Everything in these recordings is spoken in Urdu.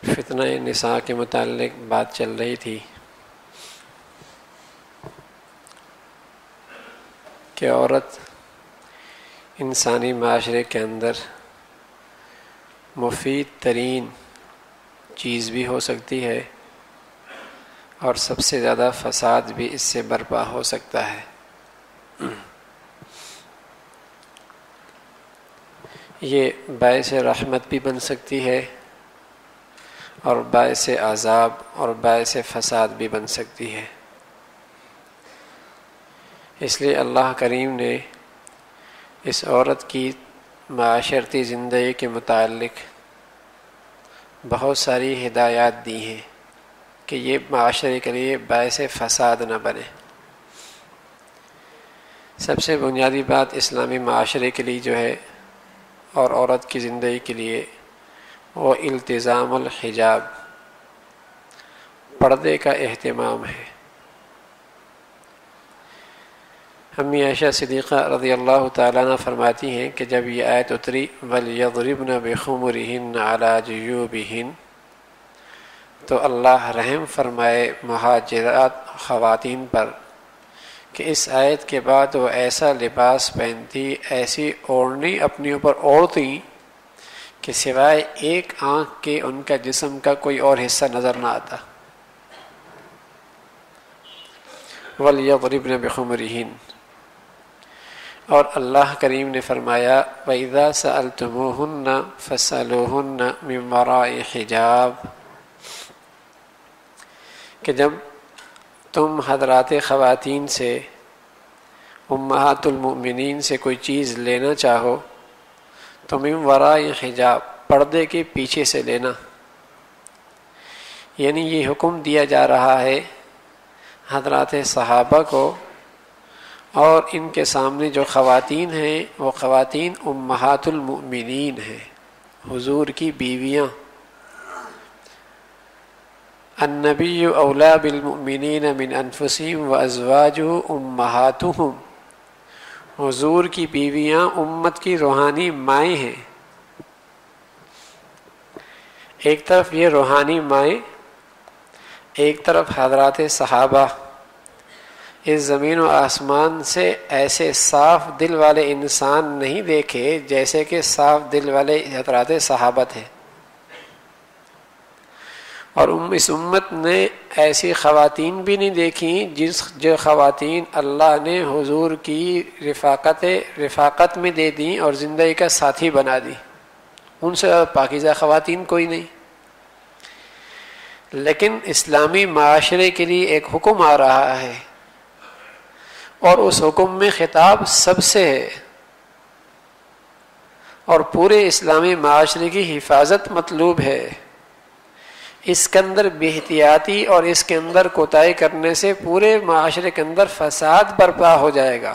فتنہ نساء کے متعلق بات چل رہی تھی کہ عورت انسانی معاشرے کے اندر مفید ترین چیز بھی ہو سکتی ہے اور سب سے زیادہ فساد بھی اس سے برپا ہو سکتا ہے۔ یہ باعث رحمت بھی بن سکتی ہے اور باعث عذاب اور باعث فساد بھی بن سکتی ہے۔ اس لیے اللہ کریم نے اس عورت کی معاشرتی زندگی کے متعلق بہت ساری ہدایات دی ہیں کہ یہ معاشرے کے لیے باعث فساد نہ بنے۔ سب سے بنیادی بات اسلامی معاشرے کے لیے جو ہے اور عورت کی زندگی کے لیے وہ التزام الحجاب، پردے کا اہتمام ہے۔ امی عائشہ صدیقہ رضی اللہ تعالیٰ عنہ فرماتی ہیں کہ جب یہ آیت اتری وَلْيَضْرِبْنَ بِخُمُرِهِنَّ عَلَى جُيُوبِهِنَّ، تو اللہ رحم فرمائے مہاجرات خواتین پر کہ اس آیت کے بعد وہ ایسا لباس پہنتی، ایسی اوڑھنی اپنے اوپر اوڑھتی کہ سوائے ایک آنکھ کے ان کا جسم کا کوئی اور حصہ نظر نہ آتا۔ وَلْيَضْرِبْنَ بِخُمُرِهِنَّ، اور اللہ کریم نے فرمایا وَإِذَا سَأَلْتُمُوهُنَّ فَاسْأَلُوهُنَّ مِنْ وَرَاءِ حِجَابٍ، کہ جب تم حضرات خواتین سے، امہات المؤمنین سے کوئی چیز لینا چاہو تو من وراء حجاب، پردے کے پیچھے سے لینا۔ یعنی یہ حکم دیا جا رہا ہے حضرات صحابہ کو، اور ان کے سامنے جو خواتین ہیں وہ خواتین امہات المؤمنین ہیں، حضور کی بیویاں۔ النبی اولیٰ بالمؤمنین من انفسہم وازواجہ امہاتہم، حضور کی بیویاں امت کی روحانی مائیں ہیں۔ ایک طرف یہ روحانی مائیں، ایک طرف حضرات صحابہ۔ اس زمین و آسمان سے ایسے صاف دل والے انسان نہیں دیکھے جیسے کہ صاف دل والے حضرات صحابہ تھے، اور اس امت نے ایسی خواتین بھی نہیں دیکھیں جو خواتین اللہ نے حضور کی رفاقت میں دے دیں اور زندگی کا ساتھی بنا دی۔ ان سے پاکیزہ خواتین کوئی نہیں۔ لیکن اسلامی معاشرے کے لیے ایک حکم آ رہا ہے، اور اس حکم میں خطاب سب سے ہے، اور پورے اسلامی معاشرے کی حفاظت مطلوب ہے۔ اس کے اندر بے احتیاطی اور اس کے اندر کوتاہی کرنے سے پورے معاشرے کے اندر فساد برپا ہو جائے گا۔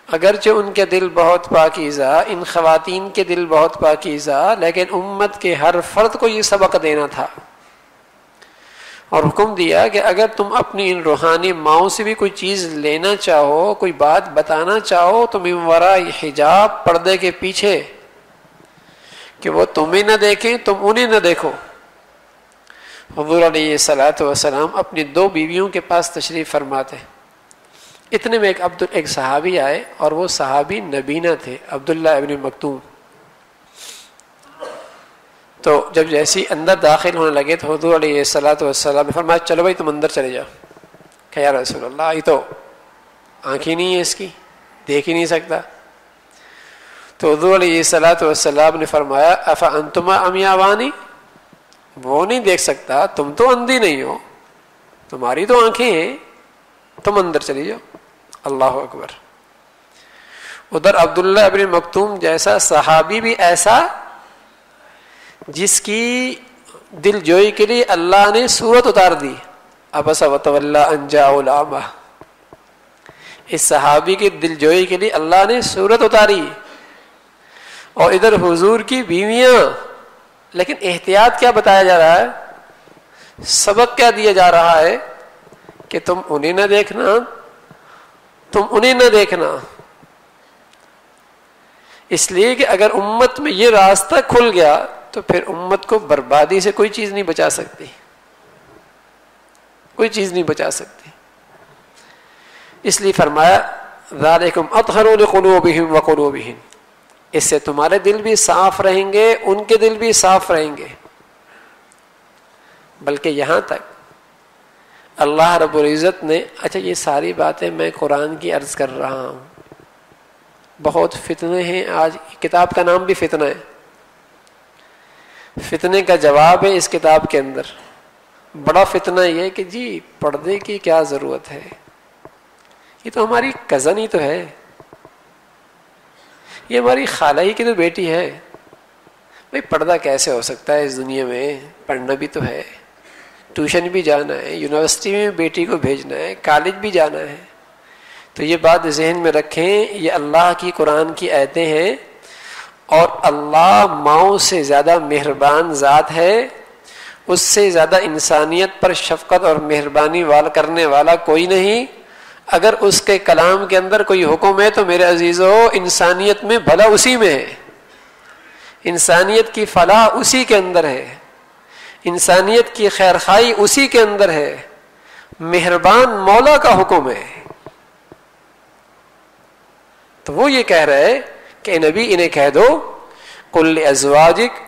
اگرچہ ان کے دل بہت پاکیزہ، ان خواتین کے دل بہت پاکیزہ، لیکن امت کے ہر فرد کو یہ سبق دینا تھا، اور حکم دیا کہ اگر تم اپنی ان روحانی ماؤں سے بھی کوئی چیز لینا چاہو، کوئی بات بتانا چاہو، تو من وراء حجاب، پردے کے پیچھے، کہ وہ تمہیں نہ دیکھیں تم انہیں نہ دیکھو۔ حضور علیہ الصلوۃ والسلام اپنی دو بیویوں کے پاس تشریف فرماتے، اتنے میں ایک صحابی آئے، اور وہ صحابی نبینا تھے، عبداللہ ابن مکتوم۔ تو جب جیسی اندر داخل ہونے لگے تو حضور علیہ الصلوۃ والسلام نے فرمایا چلو بھائی تم اندر چلے جاؤ۔ کہ یا رسول اللہ یہ تو آنکھ ہی نہیں ہے اس کی، دیکھ ہی نہیں سکتا۔ تو حضور علیہ الصلوۃ والسلام نے فرمایا افانتما عمیاوانی، وہ نہیں دیکھ سکتا، تم تو اندھی نہیں ہو، تمہاری تو آنکھیں ہیں، تم اندر چلی جاؤ۔ اللہ اکبر۔ ادھر عبداللہ ابن مکتوم جیسا صحابی بھی ایسا جس کی دل جوئی کے لیے اللہ نے صورت اتار دی، عبس وتولی ان جاءہ الاعمی، اس صحابی کی دل جوئی کے لیے اللہ نے صورت اتاری، اور ادھر حضور کی بیویاں۔ لیکن احتیاط کیا بتایا جا رہا ہے، سبق کیا دیا جا رہا ہے کہ تم انہیں نہ دیکھنا، تم انہیں نہ دیکھنا۔ اس لیے کہ اگر امت میں یہ راستہ کھل گیا تو پھر امت کو بربادی سے کوئی چیز نہیں بچا سکتی، کوئی چیز نہیں بچا سکتی. اس لیے فرمایا ذالکم اطہر لقلوبہم وقلوبہم، اس سے تمہارے دل بھی صاف رہیں گے، ان کے دل بھی صاف رہیں گے. بلکہ یہاں تک اللہ رب العزت نے، اچھا یہ ساری باتیں میں قرآن کی عرض کر رہا ہوں، بہت فتنے ہیں آج، کتاب کا نام بھی فتنہ ہے، فتنے کا جواب ہے اس کتاب کے اندر. بڑا فتنہ یہ ہے کہ جی پردے کی کیا ضرورت ہے، یہ تو ہماری کزن ہی تو ہے، یہ ہماری خالہ ہی کی تو بیٹی ہے، بھئی پردہ کیسے ہو سکتا ہے اس دنیا میں، پڑھنا بھی تو ہے، ٹیوشن بھی جانا ہے، یونیورسٹی میں بیٹی کو بھیجنا ہے، کالج بھی جانا ہے. تو یہ بات ذہن میں رکھیں، یہ اللہ کی قرآن کی آیتیں ہیں، اور اللہ ماؤں سے زیادہ مہربان ذات ہے، اس سے زیادہ انسانیت پر شفقت اور مہربانی والا کرنے والا کوئی نہیں. اگر اس کے کلام کے اندر کوئی حکم ہے تو میرے عزیزو انسانیت میں بھلا اسی میں ہے، انسانیت کی فلاح اسی کے اندر ہے، انسانیت کی خیرخواہی اسی کے اندر ہے. مہربان مولا کا حکم ہے. تو وہ یہ کہہ رہے کہ نبی انہیں کہہ دو قل لازواجک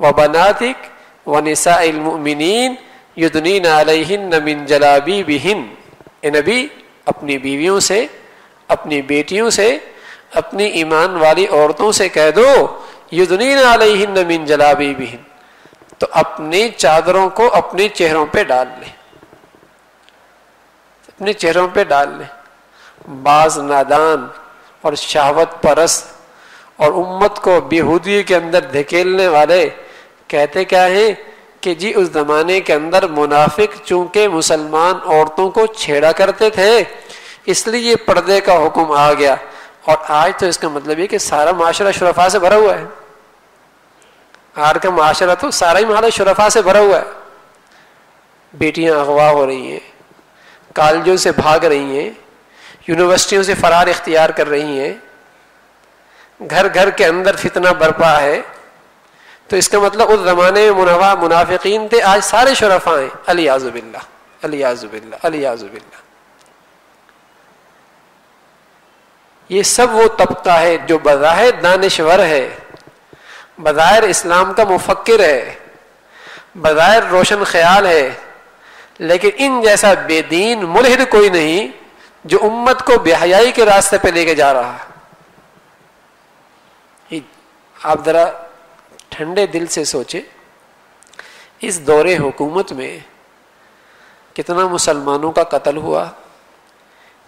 وبناتک ونساء المؤمنین یدنین علیہن من جلابیبہن، اے نبی اپنی بیویوں سے، اپنی بیٹیوں سے، اپنی ایمان والی عورتوں سے کہہ دو یدنین علیہن من جلابیبہن، تو اپنی چادروں کو اپنے چہروں پہ ڈال لیں، اپنے چہروں پہ ڈال لیں. بعض نادان اور شہوت پرست اور امت کو بیہودی کے اندر دھکیلنے والے کہتے کیا ہیں کہ جی اس زمانے کے اندر منافق چونکہ مسلمان عورتوں کو چھیڑا کرتے تھے اس لیے یہ پردے کا حکم آ گیا. اور آج تو اس کا مطلب یہ کہ سارا معاشرہ شرفاء سے بھرا ہوا ہے، آج کا معاشرہ تو سارا ہی محل شرفاء سے بھرا ہوا ہے. بیٹیاں اغوا ہو رہی ہیں، کالجوں سے بھاگ رہی ہیں، یونیورسٹیوں سے فرار اختیار کر رہی ہیں، گھر گھر کے اندر فتنہ برپا ہے. تو اس کا مطلب اس زمانے میں منافقین تھے، آج سارے شرفاء ہیں. الیاذ باللہ، الیاذ باللہ، الیاذ باللہ. یہ سب وہ طبقہ ہے جو بظاہر دانشور ہے، بظاہر اسلام کا مفکر ہے، بظاہر روشن خیال ہے، لیکن ان جیسا بے دین ملحد کوئی نہیں جو امت کو بے حیائی کے راستے پہ لے کے جا رہا ہے. آپ ذرا ٹھنڈے دل سے سوچیں، اس دور حکومت میں کتنا مسلمانوں کا قتل ہوا،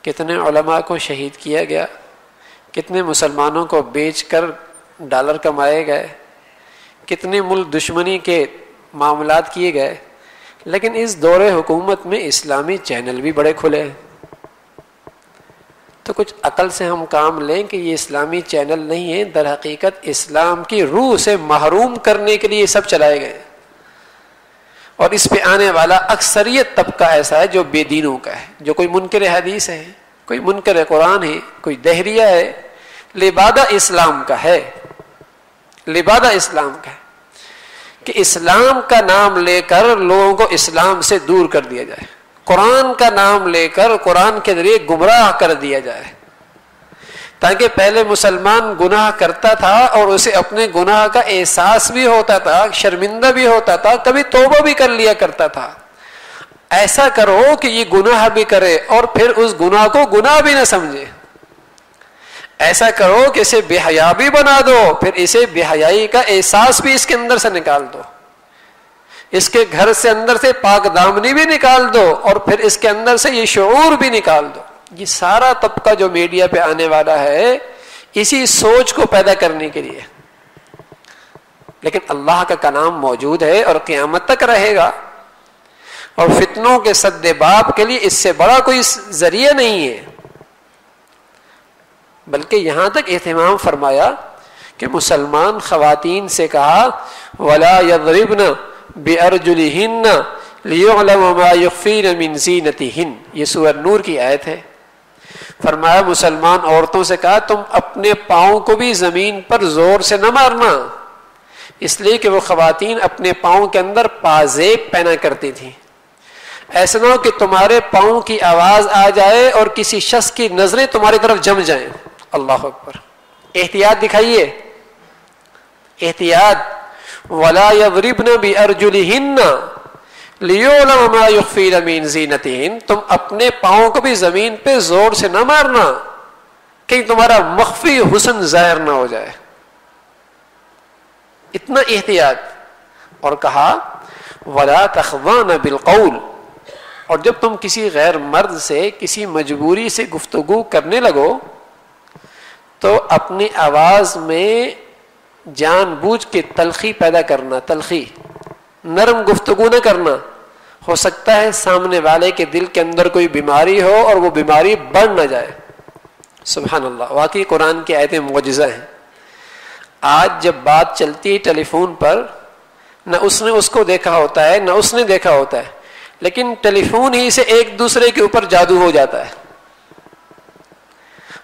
کتنے علماء کو شہید کیا گیا، کتنے مسلمانوں کو بیچ کر ڈالر کمائے گئے، کتنے ملک دشمنی کے معاملات کیے گئے. لیکن اس دور حکومت میں اسلامی چینل بھی بڑے کھلے ہیں. تو کچھ عقل سے ہم کام لیں کہ یہ اسلامی چینل نہیں ہے، در حقیقت اسلام کی روح سے محروم کرنے کے لیے یہ سب چلائے گئے. اور اس پہ آنے والا اکثریت طبقہ ایسا ہے جو بے دینوں کا ہے، جو کوئی منکر حدیث ہے، کوئی منکر قرآن ہے، کوئی دہریہ ہے، لبادہ اسلام کا ہے، لبادہ اسلام کا ہے کہ اسلام کا نام لے کر لوگوں کو اسلام سے دور کر دیا جائے، قرآن کا نام لے کر قرآن کے ذریعے گمراہ کر دیا جائے. تاکہ پہلے مسلمان گناہ کرتا تھا اور اسے اپنے گناہ کا احساس بھی ہوتا تھا، شرمندہ بھی ہوتا تھا، کبھی توبہ بھی کر لیا کرتا تھا. ایسا کرو کہ یہ گناہ بھی کرے اور پھر اس گناہ کو گناہ بھی نہ سمجھے. ایسا کرو کہ اسے بے حیا بھی بنا دو، پھر اسے بے حیائی کا احساس بھی اس کے اندر سے نکال دو، اس کے گھر سے اندر سے پاک دامنی بھی نکال دو، اور پھر اس کے اندر سے یہ شعور بھی نکال دو. یہ سارا طبقہ جو میڈیا پہ آنے والا ہے اسی سوچ کو پیدا کرنے کے لیے. لیکن اللہ کا کلام موجود ہے اور قیامت تک رہے گا، اور فتنوں کے سد باب کے لیے اس سے بڑا کوئی ذریعہ نہیں ہے. بلکہ یہاں تک اہتمام فرمایا کہ مسلمان خواتین سے کہا وَلَا يَضْرِبْنَ بِأَرْجُلِهِنَّ لِيُعْلَمَ مَا يُخْفِينَ مِنْ زِينَتِهِنَّ. یہ سورہ نور کی آیت ہے. فرمایا مسلمان عورتوں سے کہا تم اپنے پاؤں کو بھی زمین پر زور سے نہ مارنا، اس لیے کہ وہ خواتین اپنے پاؤں کے اندر پازیب پہنا کرتی تھیں. ایسا نہ ہو کہ تمہارے پاؤں کی آواز آ جائے اور کسی شخص کی نظریں تمہاری طرف جم جائیں. اللہ اکبر. احتیاط دکھائیے, احتیاط. ولا يضربن بأرجلهن ليعلم ما يخفين من زينتهن. تم اپنے پاؤں کو بھی زمین پہ زور سے نہ مارنا کہیں تمہارا مخفی حسن ظاہر نہ ہو جائے. اتنا احتیاط. اور کہا ولا تخضعن بالقول. اور جب تم کسی غیر مرد سے کسی مجبوری سے گفتگو کرنے لگو تو اپنی آواز میں جان بوجھ کے تلخی پیدا کرنا. تلخی, نرم گفتگو نہ کرنا. ہو سکتا ہے سامنے والے کے دل کے اندر کوئی بیماری ہو اور وہ بیماری بڑھ نہ جائے. سبحان اللہ. واقعی قرآن کی آیتیں معجزہ ہیں. آج جب بات چلتی ہے ٹیلی فون پر, نہ اس نے اس کو دیکھا ہوتا ہے نہ اس نے دیکھا ہوتا ہے, لیکن ٹیلی فون ہی سے ایک دوسرے کے اوپر جادو ہو جاتا ہے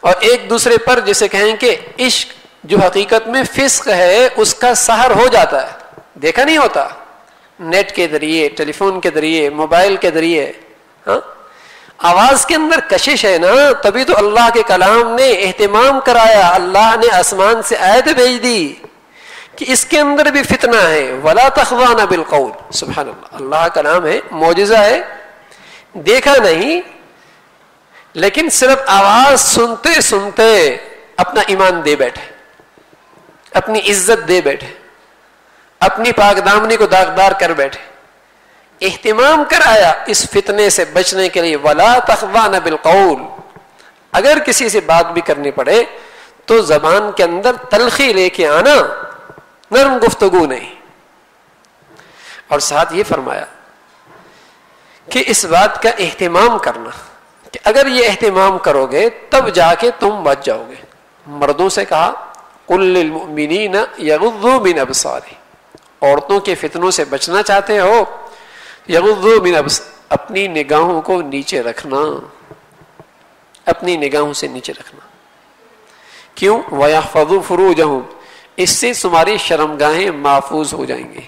اور ایک دوسرے پر جسے کہیں کہ عشق جو حقیقت میں فسق ہے اس کا سحر ہو جاتا ہے. دیکھا نہیں ہوتا, نیٹ کے ذریعے, ٹیلی فون کے ذریعے, موبائل کے ذریعے. ہاں, آواز کے اندر کشش ہے نا, تبھی تو اللہ کے کلام نے اہتمام کرایا. اللہ نے آسمان سے آیت بھیج دی کہ اس کے اندر بھی فتنہ ہے. ولا تخضعن بالقول. سبحان اللہ. اللہ کا نام ہے, معجزہ ہے. دیکھا نہیں لیکن صرف آواز سنتے سنتے اپنا ایمان دے بیٹھے, اپنی عزت دے بیٹھے, اپنی پاک دامنی کو داغدار کر بیٹھے. اہتمام کرایا اس فتنے سے بچنے کے لیے. ولا تخضعن بالقول. اگر کسی سے بات بھی کرنی پڑے تو زبان کے اندر تلخی لے کے آنا, نرم گفتگو نہیں. اور ساتھ یہ فرمایا کہ اس بات کا اہتمام کرنا کہ اگر یہ اہتمام کرو گے تب جا کے تم بچ جاؤ گے. مردوں سے کہا قل للمؤمنین یغضوا من ابصارہم. عورتوں کے فتنوں سے بچنا چاہتے ہو, یغضوا من ابصارہم, اپنی نگاہوں کو نیچے رکھنا, اپنی نگاہوں سے نیچے رکھنا. کیوں؟ وَيَحْفَظُوا فُرُوجَهُمْ. اس سے تمہاری شرمگاہیں محفوظ ہو جائیں گی.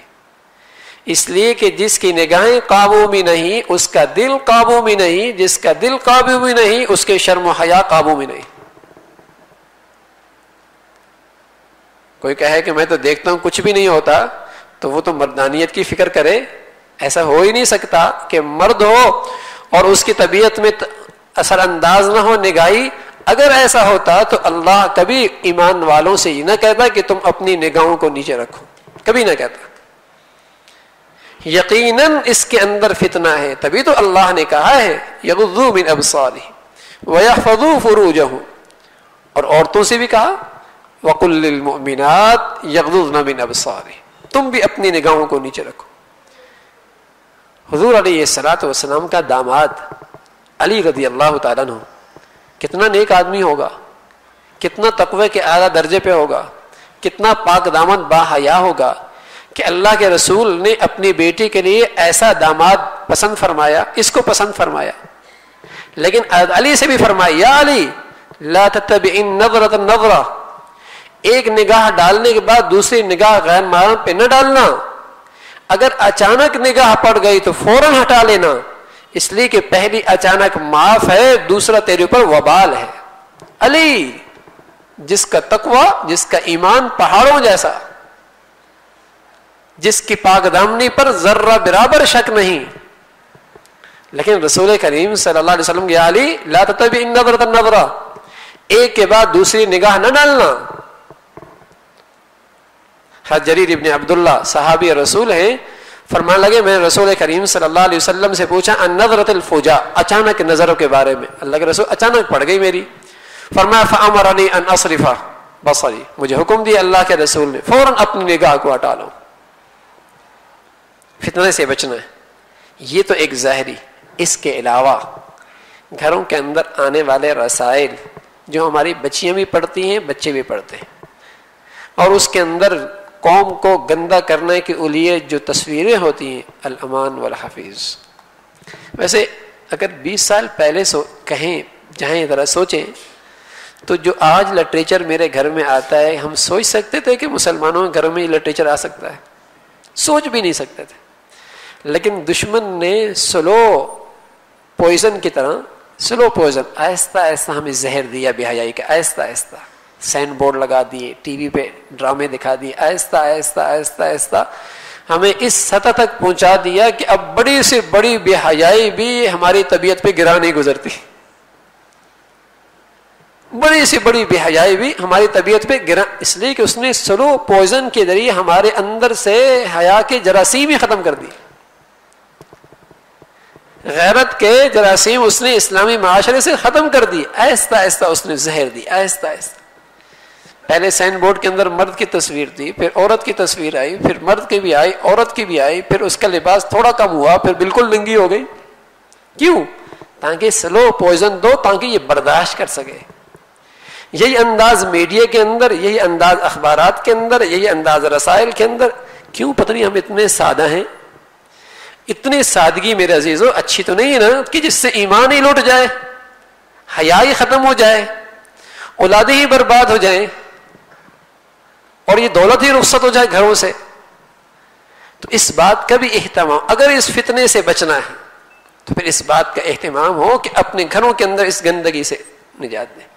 اس لیے کہ جس کی نگاہیں قابو میں نہیں اس کا دل قابو میں نہیں, جس کا دل قابو میں نہیں اس کے شرم و حیا قابو میں نہیں. کوئی کہے کہ میں تو دیکھتا ہوں کچھ بھی نہیں ہوتا, تو وہ تو مردانیت کی فکر کرے. ایسا ہو ہی نہیں سکتا کہ مرد ہو اور اس کی طبیعت میں اثر انداز نہ ہو نگاہی. اگر ایسا ہوتا تو اللہ کبھی ایمان والوں سے یہ نہ کہتا کہ تم اپنی نگاہوں کو نیچے رکھو, کبھی نہ کہتا. یقیناً اس کے اندر فتنہ ہے, تبھی تو اللہ نے کہا ہے یغضوا من ابصارہم ویحفظوا فروجہم. اور عورتوں سے بھی کہا وقل للمؤمنات یغضضن من ابصارہم. تم بھی اپنی نگاہوں کو نیچے رکھو. حضور علیہ الصلوۃ والسلام کا داماد علی رضی اللہ تعالیٰ عنہ کتنا نیک آدمی ہوگا, کتنا تقوی کے اعلیٰ درجے پہ ہوگا, کتنا پاک دامن با حیا ہوگا کہ اللہ کے رسول نے اپنی بیٹی کے لیے ایسا داماد پسند فرمایا, اس کو پسند فرمایا. لیکن علی سے بھی فرمایا یا علی لا تتبع النظرۃ النظرہ, ایک نگاہ ڈالنے کے بعد دوسری نگاہ غیر محرم پہ نہ ڈالنا. اگر اچانک نگاہ پڑ گئی تو فوراً ہٹا لینا, اس لیے کہ پہلی اچانک معاف ہے, دوسرا تیرے اوپر وبال ہے. علی جس کا تقوی, جس کا ایمان پہاڑوں جیسا, جس کی پاک دامنی پر ذرہ برابر شک نہیں, لیکن رسول کریم صلی اللہ علیہ وسلم یا علی لا تتبع النظرۃ النظرہ, ایک کے بعد دوسری نگاہ نہ ڈالنا. حضرت جریر ابن عبداللہ صحابی رسول ہیں, فرمان لگے میں رسول کریم صلی اللہ علیہ وسلم سے پوچھا النظرۃ الفجاء, اچانک نظروں کے بارے میں. اللہ کے رسول اچانک پڑ گئی میری. فرمایا فامرنی ان اصرف بصری, مجھے حکم دیا اللہ کے رسول نے فوراً اپنی نگاہ کو ہٹا لو. فتنے سے بچنا ہے. یہ تو ایک ظاہری. اس کے علاوہ گھروں کے اندر آنے والے رسائل جو ہماری بچیاں بھی پڑھتی ہیں, بچے بھی پڑھتے ہیں, اور اس کے اندر قوم کو گندہ کرنے کے لیے جو تصویریں ہوتی ہیں الامان والحفیظ. ویسے اگر 20 سال پہلے کہیں جائیں ذرا سوچیں تو جو آج لٹریچر میرے گھر میں آتا ہے، ہم سوچ سکتے تھے کہ مسلمانوں کے گھروں میں یہ لٹریچر آ سکتا ہے؟ سوچ بھی نہیں سکتے تھے. لیکن دشمن نے سلو پوائزن کی طرح، سلو پوائزن، آہستہ آہستہ ہمیں زہر دیا بے حیائی کا. آہستہ آہستہ سائن بورڈ لگا دیے، ٹی وی پہ ڈرامے دکھا دیے، آہستہ آہستہ آہستہ آہستہ ہمیں اس سطح تک پہنچا دیا کہ اب بڑی سے بڑی بے حیائی بھی ہماری طبیعت پہ گرا نہیں گزرتی. بڑی سے بڑی بے حیائی بھی ہماری طبیعت پہ گرا، اس لیے کہ اس نے سلو پوائزن کے ذریعے ہمارے اندر سے حیا کے جراثیم ہی ختم کر دی. غیرت کے جراثیم اس نے اسلامی معاشرے سے ختم کر دی. آہستہ آہستہ اس نے زہر دی، آہستہ آہستہ. پہلے سائن بورڈ کے اندر مرد کی تصویر تھی، پھر عورت کی تصویر آئی، پھر مرد کی بھی آئی، عورت کی بھی آئی، پھر اس کا لباس تھوڑا کم ہوا، پھر بالکل ننگی ہو گئی. کیوں؟ تاکہ سلو پوائزن دو، تاکہ یہ برداشت کر سکے. یہی انداز میڈیا کے اندر، یہی انداز اخبارات کے اندر، یہی انداز رسائل کے اندر. کیوں پتہ نہیں ہم اتنے سادہ ہیں؟ اتنی سادگی میرے عزیزو اچھی تو نہیں ہے نا کہ جس سے ایمان ہی لوٹ جائے، حیا ہی ختم ہو جائے، اولادیں ہی برباد ہو جائیں اور یہ دولت ہی رخصت ہو جائے گھروں سے. تو اس بات کا بھی اہتمام، اگر اس فتنے سے بچنا ہے تو پھر اس بات کا اہتمام ہو کہ اپنے گھروں کے اندر اس گندگی سے نجات دیں.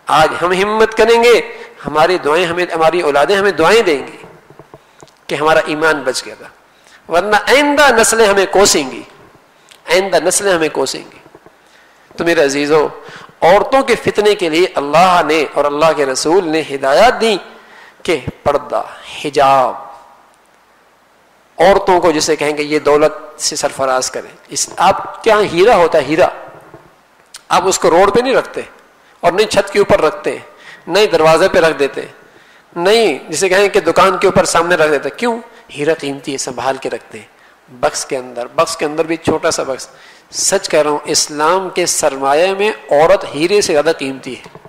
آج ہم ہمت کریں گے، ہماری دعائیں ہمیں، ہماری اولادیں ہمیں دعائیں دیں گی کہ ہمارا ایمان بچ گیا تھا، ورنہ آئندہ نسلیں ہمیں کوسیں گی، آئندہ نسلیں ہمیں کوسیں گی. تو میرے عزیزو، عورتوں کے فتنے کے لیے اللہ نے اور اللہ کے رسول نے ہدایات دی کہ پردہ، حجاب، عورتوں کو جسے کہیں گے یہ دولت سے سرفراز کریں. آپ کیا ہیرا ہوتا ہے، ہیرا آپ اس کو روڈ پہ نہیں رکھتے، اور نہیں چھت کے اوپر رکھتے، نہیں دروازے پہ رکھ دیتے، نہیں جسے کہیں کہ دکان کے اوپر سامنے رکھ دیتے. کیوں؟ ہیرا قیمتی ہے، سنبھال کے رکھتے ہیں بکس کے اندر. بکس کے اندر بھی چھوٹا سا بکس. سچ کہہ رہا ہوں، اسلام کے سرمایہ میں عورت ہیرے سے زیادہ قیمتی ہے،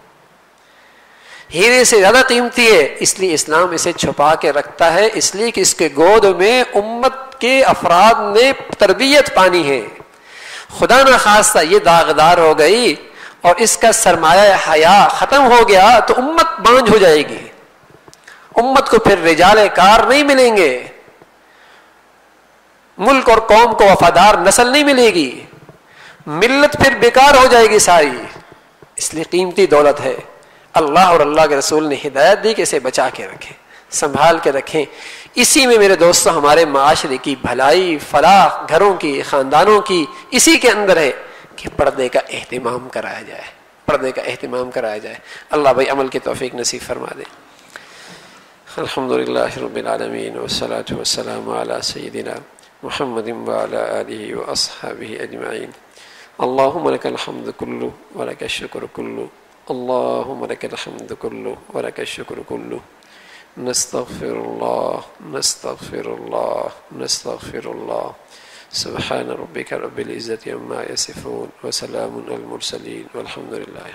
ہیرے سے زیادہ قیمتی ہے. اس لیے اسلام اسے چھپا کے رکھتا ہے، اس لیے کہ اس کے گود میں امت کے افراد نے تربیت پانی ہے. خدا نخواستہ یہ داغدار ہو گئی اور اس کا سرمایہ حیا ختم ہو گیا تو امت بانجھ ہو جائے گی. امت کو پھر رجال کار نہیں ملیں گے، ملک اور قوم کو وفادار نسل نہیں ملے گی، ملت پھر بیکار ہو جائے گی ساری. اس لیے قیمتی دولت ہے. اللہ اور اللہ کے رسول نے ہدایت دی کہ اسے بچا کے رکھیں، سنبھال کے رکھیں. اسی میں میرے دوستو ہمارے معاشرے کی بھلائی، فلاح، گھروں کی، خاندانوں کی اسی کے اندر ہے کہ پردے کا اہتمام کرایا جائے، پردے کا اہتمام کرایا جائے. اللہ بھائی عمل کی توفیق نصیب فرما دے. الحمدللہ رب العالمین والصلاة والسلام علی سیدنا محمد وعلی آلہ واصحابہ اجمعین. اللہم لک الحمد کلہ ولک الشکر کلہ، اللہم لک الحمد کلہ ولک الشکر کلہ. نستغفر اللہ، نستغفر اللہ، نستغفر اللہ. سبحان ربک رب العزة عما یصفون وسلام علی المرسلین والحمد للہ.